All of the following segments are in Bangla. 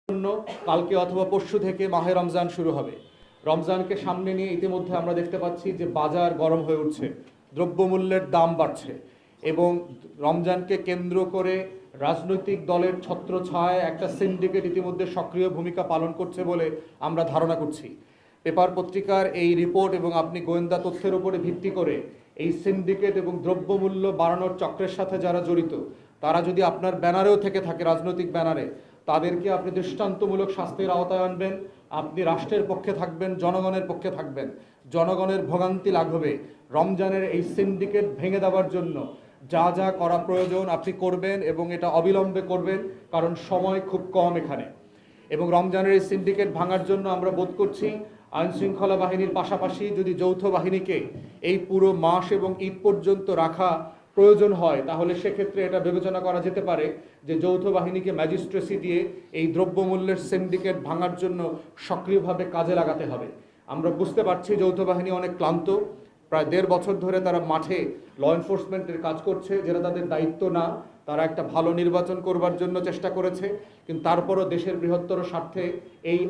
জন্য কালকে অথবা পরশু থেকে মাহে রমজান শুরু হবে। রমজানকে সামনে নিয়ে ইতিমধ্যে আমরা দেখতে পাচ্ছি যে বাজার গরম হয়ে উঠছে, দ্রব্যমূল্যের দাম বাড়ছে এবং রমজানকে কেন্দ্র করে রাজনৈতিক দলের ছত্রছায়ায় একটা সিন্ডিকেট ইতিমধ্যে সক্রিয় ভূমিকা পালন করছে বলে আমরা ধারণা করছি। পেপার পত্রিকার এই রিপোর্ট এবং আপনি গোয়েন্দা তথ্যের উপরে ভিত্তি করে এই সিন্ডিকেট এবং দ্রব্যমূল্য বাড়ানোর চক্রের সাথে যারা জড়িত তারা যদি আপনার ব্যানারেও থেকে থাকে, রাজনৈতিক ব্যানারে, তাদেরকে আপনি দৃষ্টান্তমূলক শাস্তির আওতায় আনবেন। আপনি রাষ্ট্রের পক্ষে থাকবেন, জনগণের পক্ষে থাকবেন, জনগণের ভোগান্তি লাঘবে রমজানের এই সিন্ডিকেট ভেঙে দেওয়ার জন্য যা যা করা প্রয়োজন আপনি করবেন এবং এটা অবিলম্বে করবেন, কারণ সময় খুব কম এখানে। এবং রমজানের এই সিন্ডিকেট ভাঙার জন্য আমরা বোধ করছি আইন শৃঙ্খলা বাহিনীর পাশাপাশি যদি যৌথ বাহিনীকে এই পুরো মাস এবং ঈদ পর্যন্ত রাখা প্রয়োজন হয়, তাহলে সেক্ষেত্রে এটা বিবেচনা করা যেতে পারে যে যৌথ বাহিনীকে ম্যাজিস্ট্রেসি দিয়ে এই দ্রব্যমূল্যের সিন্ডিকেট ভাঙার জন্য সক্রিয়ভাবে কাজে লাগাতে হবে। আমরা বুঝতে পারছি যৌথ বাহিনী অনেক ক্লান্ত, প্রায় 1.5 বছর ধরে তারা মাঠে ল এনফোর্সমেন্টের কাজ করছে, যেটা তাদের দায়িত্ব না। তারা একটা ভালো নির্বাচন করবার জন্য চেষ্টা করেছে, কিন্তু তারপরও দেশের বৃহত্তর স্বার্থে এই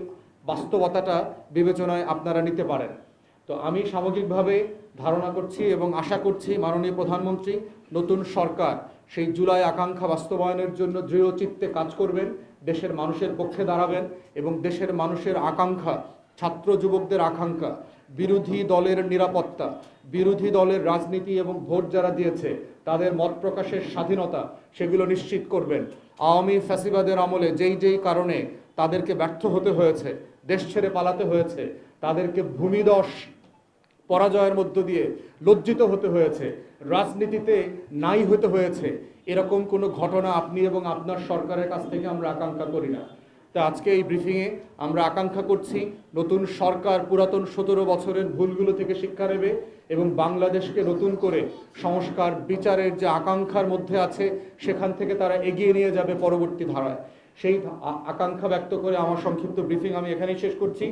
বাস্তবতাটা বিবেচনায় আপনারা নিতে পারেন। তো আমি সামগ্রিকভাবে ধারণা করছি এবং আশা করছি মাননীয় প্রধানমন্ত্রী, নতুন সরকার সেই জুলাই আকাঙ্ক্ষা বাস্তবায়নের জন্য দৃঢ় চিত্তে কাজ করবেন, দেশের মানুষের পক্ষে দাঁড়াবেন এবং দেশের মানুষের আকাঙ্ক্ষা, ছাত্র যুবকদের আকাঙ্ক্ষা, বিরোধী দলের নিরাপত্তা, বিরোধী দলের রাজনীতি এবং ভোট যারা দিয়েছে তাদের মত প্রকাশের স্বাধীনতা, সেগুলো নিশ্চিত করবেন। আওয়ামী ফ্যাসিবাদের আমলে যেই কারণে তাদেরকে ব্যর্থ হতে হয়েছে, দেশ ছেড়ে পালাতে হয়েছে, তাদেরকে ভূমিধস পরাজয়ের মধ্য দিয়ে লজ্জিত হতে হয়েছে, রাজনীতিতে নাই হতে হয়েছে, এরকম কোনো ঘটনা আপনি এবং আপনার সরকারের কাছ থেকে আমরা আকাঙ্ক্ষা করি না। তো আজকে এই ব্রিফিংয়ে আমরা আকাঙ্ক্ষা করছি নতুন সরকার পুরাতন 17 বছরের ভুলগুলো থেকে শিক্ষা নেবে এবং বাংলাদেশকে নতুন করে সংস্কার বিচারের যে আকাঙ্ক্ষার মধ্যে আছে সেখান থেকে তারা এগিয়ে নিয়ে যাবে পরবর্তী ধারায়। সেই আকাঙ্ক্ষা ব্যক্ত করে আমার সংক্ষিপ্ত ব্রিফিং আমি এখানেই শেষ করছি।